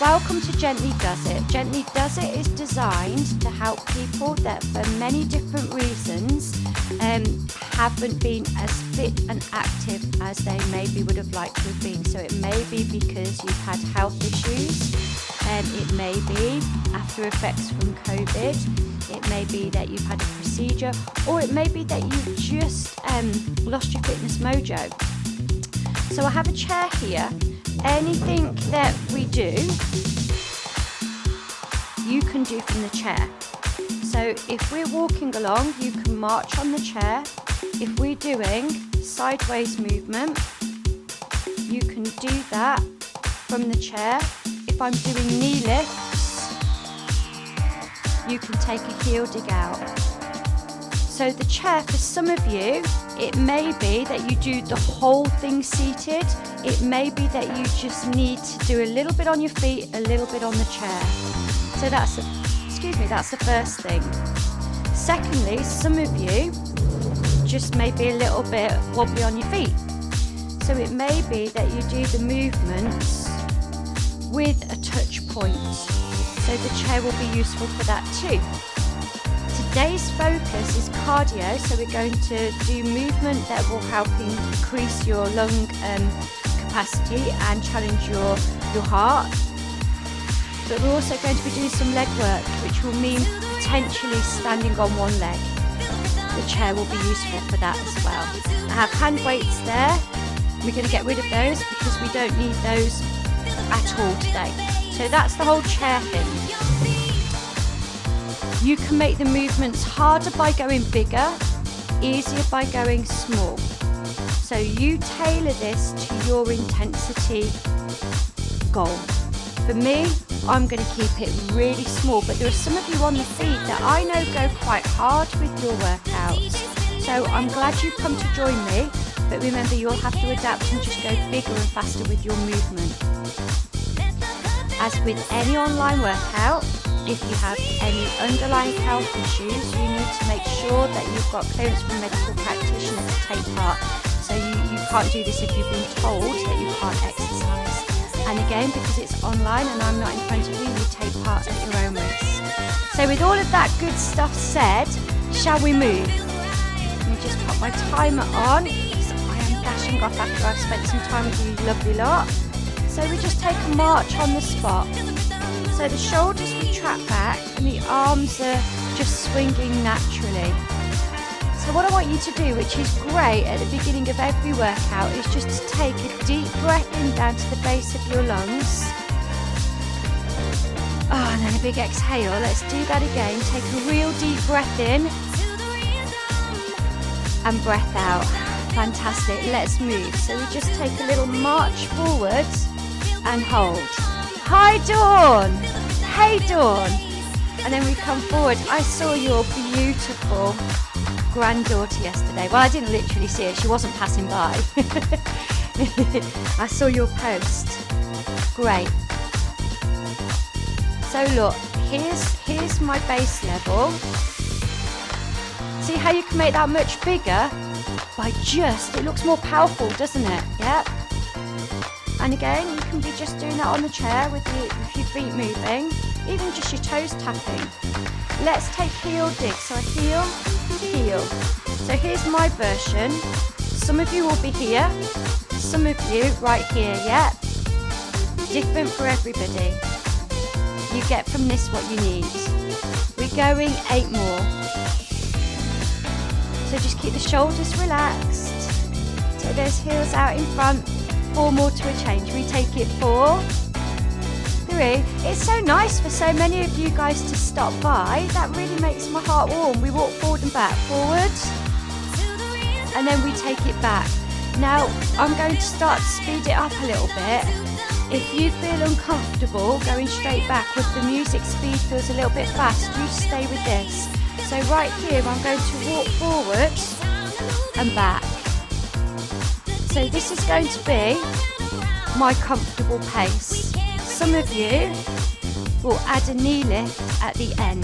Welcome to Gently Does It. Gently Does It is designed to help people that for many different reasons haven't been as fit and active as they maybe would have liked to have been. So it may be because you've had health issues, it may be after effects from COVID, it may be that you've had a procedure, or it may be that you've just lost your fitness mojo. So I have a chair here. Anything that we do, you can do from the chair. So if we're walking along, you can march on the chair. If we're doing sideways movement, you can do that from the chair. If I'm doing knee lifts, you can take a heel dig out. So the chair, for some of you, it may be that you do the whole thing seated. It may be that you just need to do a little bit on your feet, a little bit on the chair. So that's the first thing. Secondly, some of you just may be a little bit wobbly on your feet. So it may be that you do the movements with a touch point. So the chair will be useful for that too. Today's focus is cardio, so we're going to do movement that will help increase your lung capacity and challenge your heart. But we're also going to be doing some leg work, which will mean potentially standing on one leg. The chair will be useful for that as well. I have hand weights there. We're going to get rid of those because we don't need those at all today. So that's the whole chair thing. You can make the movements harder by going bigger, easier by going small. So you tailor this to your intensity goal. For me, I'm going to keep it really small, but there are some of you on the feed that I know go quite hard with your workouts. So I'm glad you've come to join me, but remember you'll have to adapt and just go bigger and faster with your movement. As with any online workout, if you have any underlying health issues, you need to make sure that you've got clearance from a medical practitioner to take part. So you can't do this if you've been told that you can't exercise. And again, because it's online and I'm not in front of you, you take part at your own risk. So with all of that good stuff said, shall we move? Let me just pop my timer on, because I am dashing off after I've spent some time with you lovely lot. So we just take a march on the spot. So the shoulders we trap back and the arms are just swinging naturally. So what I want you to do, which is great at the beginning of every workout, is just to take a deep breath in down to the base of your lungs. Oh, and then a big exhale. Let's do that again. Take a real deep breath in and breath out. Fantastic. Let's move. So we just take a little march forwards and hold. Hi Dawn! Hey Dawn! And then we come forward. I saw your beautiful granddaughter yesterday. Well, I didn't literally see her. She wasn't passing by. I saw your post. Great. So look, here's my base level. See how you can make that much bigger? It looks more powerful, doesn't it? Yep. And again, you can be just doing that on the chair with your feet moving, even just your toes tapping. Let's take heel dig. So a heel, heel. So here's my version. Some of you will be here, some of you right here, yeah? Different for everybody. You get from this what you need. We're going 8 more. So just keep the shoulders relaxed. So there's heels out in front. 4 more to a change. We take it 4, 3. It's so nice for so many of you guys to stop by. That really makes my heart warm. We walk forward and back. Forward. And then we take it back. Now, I'm going to start to speed it up a little bit. If you feel uncomfortable going straight back with the music speed feels a little bit fast, you stay with this. So right here, I'm going to walk forward and back. So this is going to be my comfortable pace. Some of you will add a knee lift at the end.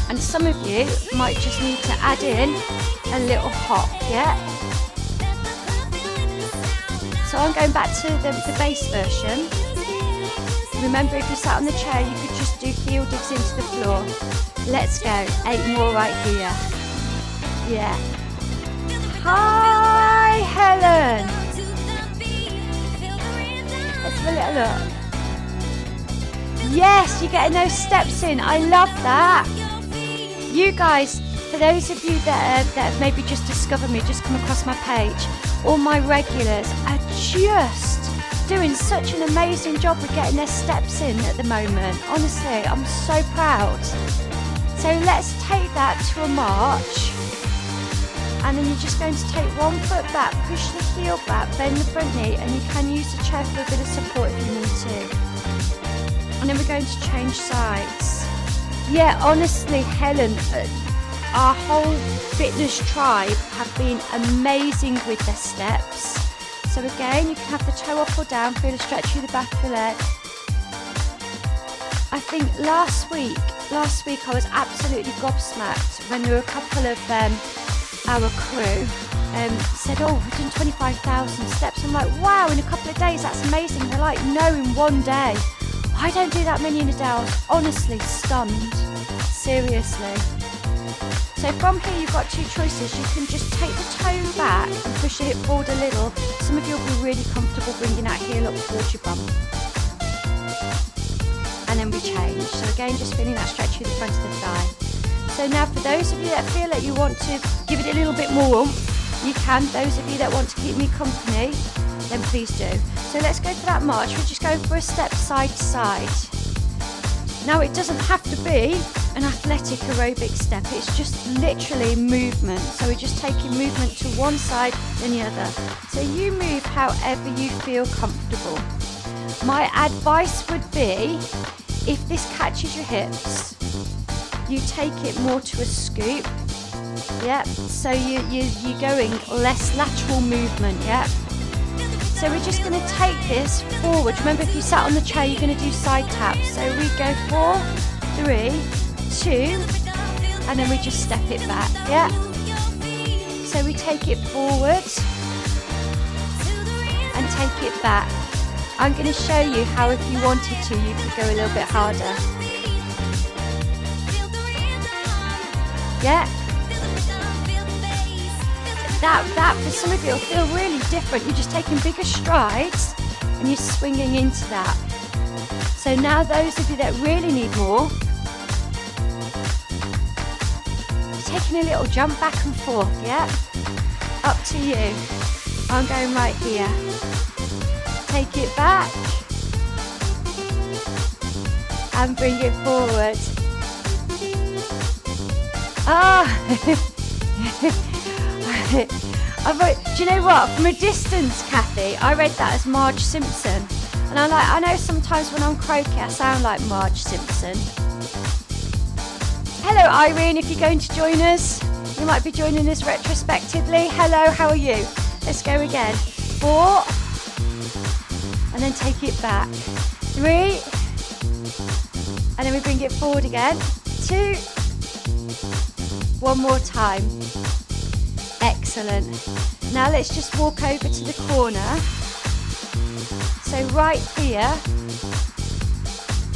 And some of you might just need to add in a little hop, yeah? So I'm going back to the base version. Remember, if you sat on the chair, you could just do heel digs into the floor. Let's go. 8 more right here. Yeah. Hi, Helen. Let's have a little look. Yes, you're getting those steps in. I love that. You guys, for those of you that have maybe just discovered me, just come across my page, all my regulars are just doing such an amazing job with getting their steps in at the moment. Honestly, I'm so proud. So let's take that to a march. And then you're just going to take one foot back, push the heel back, bend the front knee, and you can use the chair for a bit of support if you need to. And then we're going to change sides. Yeah, honestly, Helen, our whole fitness tribe have been amazing with their steps. So again, you can have the toe up or down, feel a stretch through the back of the leg. I think last week I was absolutely gobsmacked when there were a couple of our crew said, oh, we've done 25,000 steps. I'm like, wow, in a couple of days, that's amazing. They're like, no, in one day. I don't do that many in a day. I was honestly stunned. Seriously. So from here, you've got two choices. You can just take the toe back and push the hip forward a little. Some of you will be really comfortable bringing that heel up towards your bum. And then we change. So again, just feeling that stretch through the front of the thigh. So now for those of you that feel like you want to give it a little bit more oomph, you can. Those of you that want to keep me company, then please do. So let's go for that march. We're just going for a step side to side. Now it doesn't have to be an athletic aerobic step, it's just literally movement. So we're just taking movement to one side and the other. So you move however you feel comfortable. My advice would be, if this catches your hips, you take it more to a scoop. Yep, so you're going less lateral movement, yep. So we're just going to take this forward. Remember, if you sat on the chair, you're going to do side taps. So we go 4, 3, 2, and then we just step it back, yeah? So we take it forward and take it back. I'm going to show you how, if you wanted to, you could go a little bit harder. Yeah? That for some of you will feel really different. You're just taking bigger strides and you're swinging into that. So now those of you that really need more, you're taking a little jump back and forth, yeah? Up to you. I'm going right here. Take it back and bring it forward. Ah! Do you know what? From a distance, Kathy, I read that as Marge Simpson. And I'm like, I know sometimes when I'm croaky, I sound like Marge Simpson. Hello, Irene, if you're going to join us. You might be joining us retrospectively. Hello, how are you? Let's go again. 4. And then take it back. 3. And then we bring it forward again. 2. One more time. Excellent. Now let's just walk over to the corner. So right here.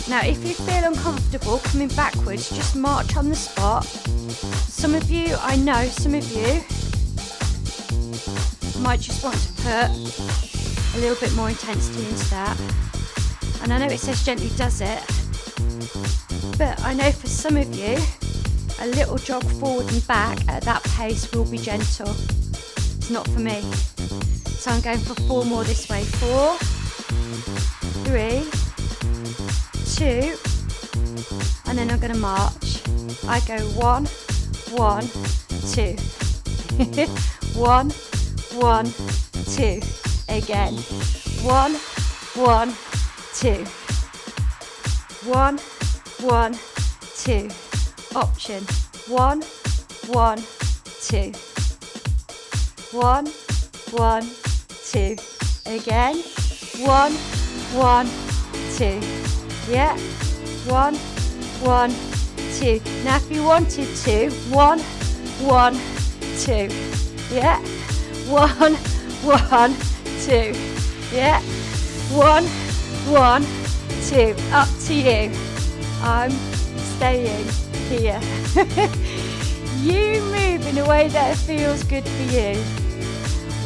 Now if you feel uncomfortable coming backwards, just march on the spot. Some of you, I know some of you might just want to put a little bit more intensity into that. And I know it says gently does it, but I know for some of you, a little jog forward and back at that pace will be gentle. It's not for me. So I'm going for 4 more this way. 4, 3, 2, and then I'm going to march. I go 1, 1, 2. 1, 1, 2. Again. 1, 1, 2. 1, 1, 2. Option. 1, 1, 2. 1, 1, 2. Again. 1, 1, 2. Yeah. 1, 1, 2. Now if you wanted to, 1, 1, 2. Yeah. 1, 1, 2. Yeah. 1, 1, 2, up to you. I'm staying here. You move in a way that feels good for you.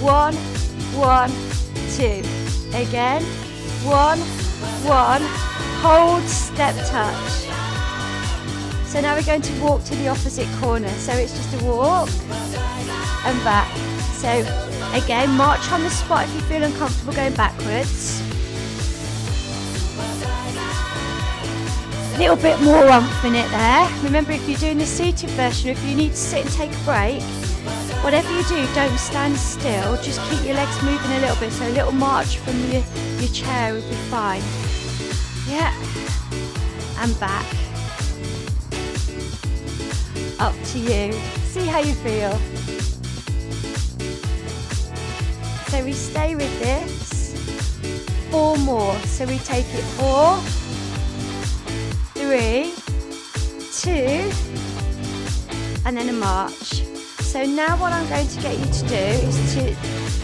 1, 1, 2. Again. 1, 1. Hold, step, touch. So now we're going to walk to the opposite corner. So it's just a walk and back. So again, march on the spot if you feel uncomfortable going backwards. A little bit more oomph in it there. Remember, if you're doing the seated version, if you need to sit and take a break, whatever you do, don't stand still. Just keep your legs moving a little bit. So a little march from your chair would be fine. Yeah. And back. Up to you. See how you feel. So we stay with this. 4 more. So we take it 4, 3, 2, and then a march. So now what I'm going to get you to do is to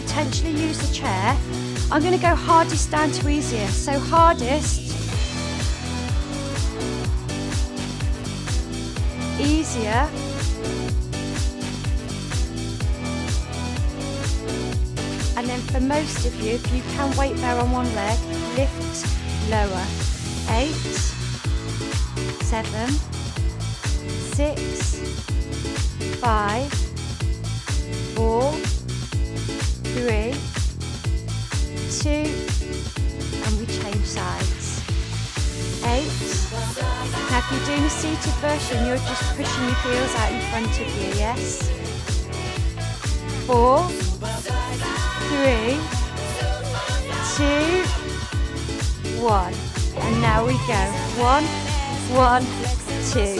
potentially use the chair. I'm going to go hardest down to easier. So hardest, easier, and then for most of you, if you can weight bear on one leg, lift lower. 8, 7, 6, 5, 4, 3, 2, and we change sides. 8. Now if you're doing a seated version, you're just pushing your heels out in front of you, yes? 4, 3, 2, 1. And now we go. 1, 1, 2.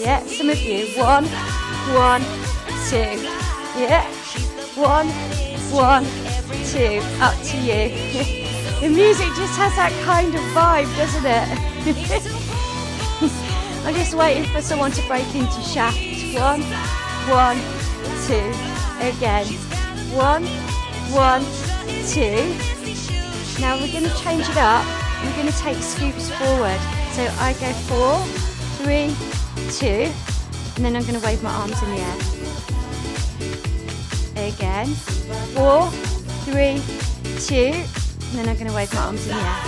Yeah, some of you. 1, 1, 2. Yeah. 1, 1, 2. Up to you. The music just has that kind of vibe, doesn't it? I'm just waiting for someone to break into shaft. 1, 1, 2. Again. 1, 1, 2. Now we're going to change it up. We're going to take scoops forward. So I go 4, 3, 2, and then I'm going to wave my arms in the air. Again. 4, 3, 2, and then I'm going to wave my arms in the air.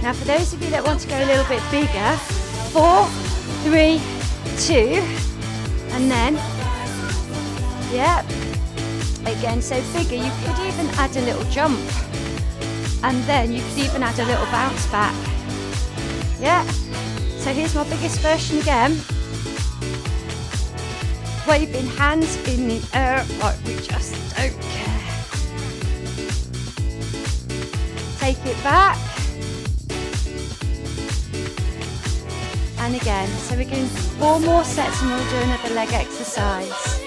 Now for those of you that want to go a little bit bigger, 4, 3, 2, and then, yeah, again, so bigger, you could even add a little jump, and then you could even add a little bounce back. Yeah, so here's my biggest version again. Waving hands in the air like we just don't care. Take it back. And again, so we're doing 4 more sets and we'll do another leg exercise.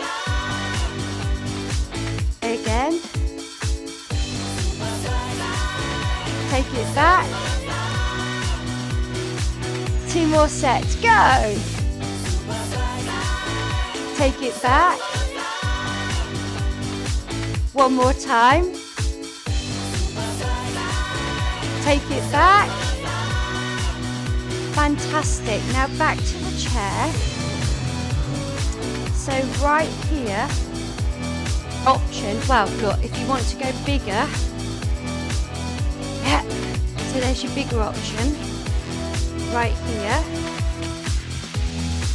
Again. Take it back. 2 more sets, go! Take it back. 1 more time. Take it back. Fantastic. Now back to the chair. So right here, option, well look, if you want to go bigger, yeah, so there's your bigger option. Right here,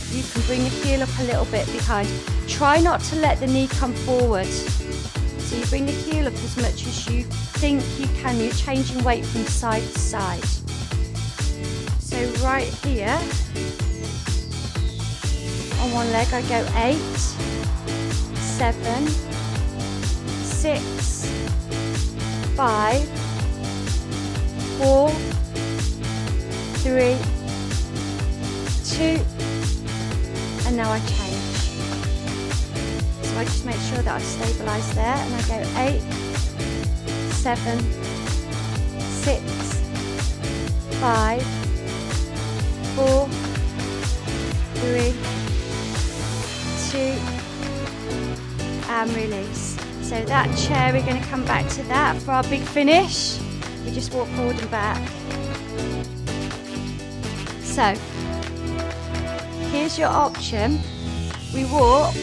you can bring the heel up a little bit behind. Try not to let the knee come forward. So you bring the heel up as much as you think you can. You're changing weight from side to side. So right here, on one leg I go 8, 7, 6, 5, 4, 3, 2, and now I change. So I just make sure that I stabilise there, and I go 8, 7, 6, 5, 4, 3, 2, and release. So that chair, we're going to come back to that for our big finish. We just walk forward and back. So, here's your option. We walk,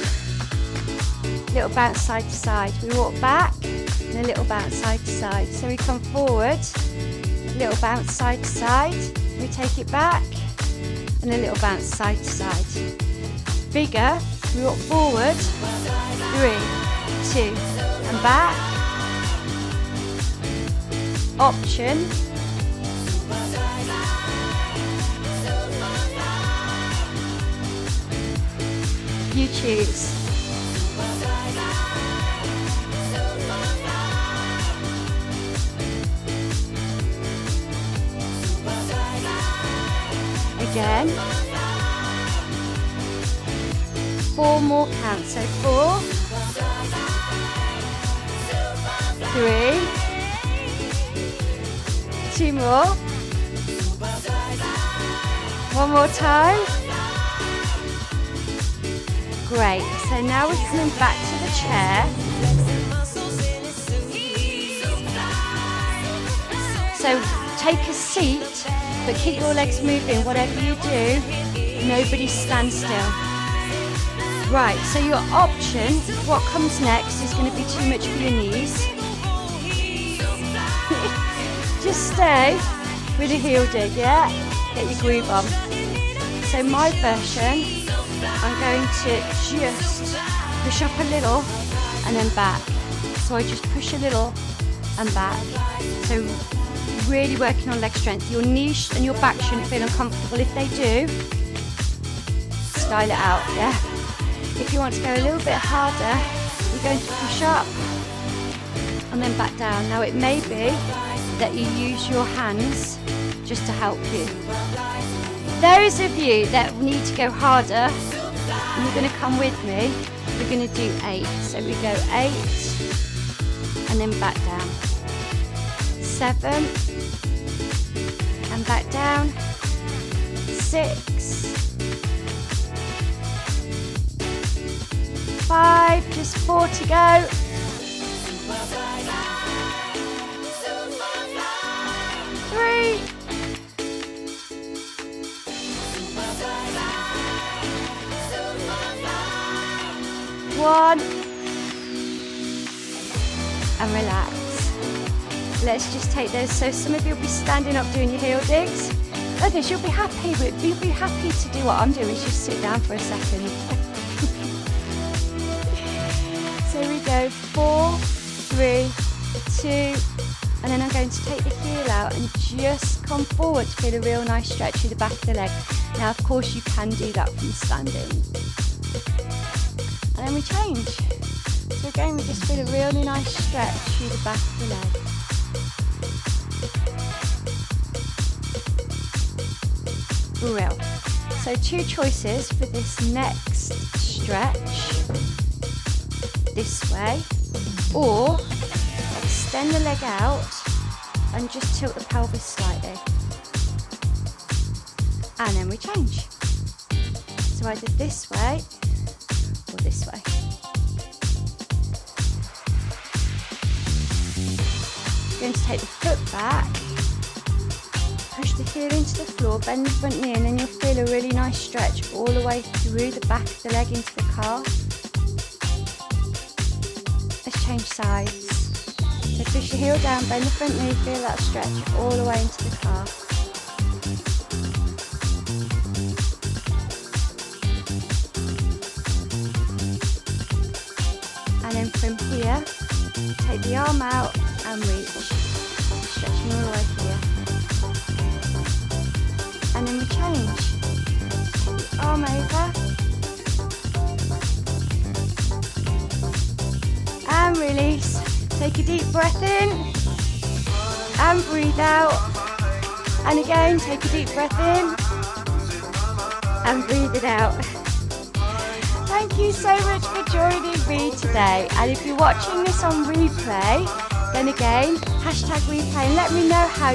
little bounce side to side. We walk back, and a little bounce side to side. So we come forward, little bounce side to side. We take it back, and a little bounce side to side. Bigger, we walk forward, 3, 2, and back. Option. You choose. Again. 4 more counts. So 4, 3, 2 more. 1 more time. Great. So now we're coming back to the chair. So take a seat, but keep your legs moving. Whatever you do, nobody stand still. Right, so your option, what comes next is going to be too much for your knees. Just stay with a heel dig, yeah? Get your groove on. So my version, I'm going to just push up a little and then back. So I just push a little and back. So really working on leg strength. Your knees and your back shouldn't feel uncomfortable. If they do, style it out, yeah? If you want to go a little bit harder, you're going to push up and then back down. Now it may be that you use your hands just to help you. Those of you that need to go harder, you're going to come with me. We're going to do 8. So we go 8 and then back down. 7 and back down. 6. 5, just 4 to go. 3. 1. And relax. Let's just take those. So some of you will be standing up doing your heel digs. Others, you'll be happy to do what I'm doing, is just sit down for a second. So we go 4, 3, 2, and then I'm going to take the heel out and just come forward to feel a real nice stretch through the back of the leg. Now, of course, you can do that from standing. And then we change. So again, we just feel a really nice stretch through the back of the leg. Real. So 2 choices for this next stretch. This way, or extend the leg out and just tilt the pelvis slightly. And then we change. So either this way or this way. Going to take the foot back, push the heel into the floor, bend the front knee, and then you'll feel a really nice stretch all the way through the back of the leg into the calf. Let's change sides. So push your heel down, bend the front knee, feel that stretch all the way into the calf. And then from here, take the arm out and reach. Stretching all the way here. And then we change. Take the arm over. And release. Take a deep breath in and breathe out. And again, take a deep breath in and breathe it out. Thank you so much for joining me today. And if you're watching this on replay, then again, #replay and let me know how